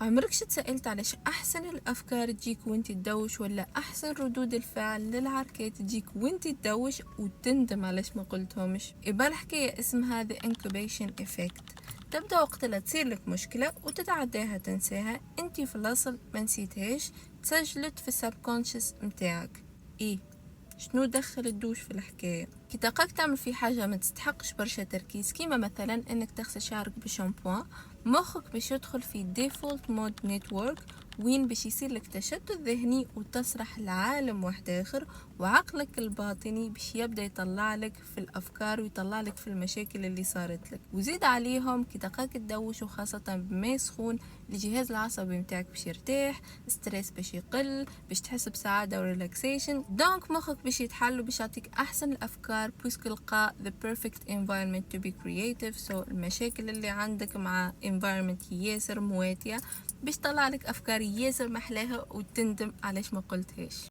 عمرك تسألت علاش أحسن الأفكار تجيك وانت تدوش، ولا أحسن ردود الفعل للعركات تجيك وانت تدوش وتندم علاش ما قلتهمش؟ يبقى الحكاية اسمها The Incubation Effect. تبدأ وقت لا تصير لك مشكلة وتتعداها تنساها، انت في الأصل ما نسيتهاش، تسجلت في السبكونشس متاعك. ايه شنو دخل الدوش في الحكاية؟ كي تلقاك تعمل في حاجة ما تستحقش برشا تركيز، كيما مثلا انك تغسل شعرك بشامبوان، مخك باش يدخل في ديفولت مود نتورك، وين باش يصير لك تشتت ذهني وتسرح لعالم واحد اخر، وعقلك الباطني باش يبدا يطلع لك في الافكار ويطلع لك في المشاكل اللي صارت لك. وزيد عليهم كي تلقاك تدوش وخاصه بما سخون، الجهاز العصبي متاعك باش يرتاح، ستريس باش يقل، باش تحس بسعاده وريلاكسيشن، دونك مخك باش يتحل وباش يعطيك احسن الافكار، بويسك لقى the perfect environment to be creative. so المشاكل اللي عندك مع environment ياسر مواتية باش طلع لك افكار ياسر محلاها وتندم علاش ما قلتهاش.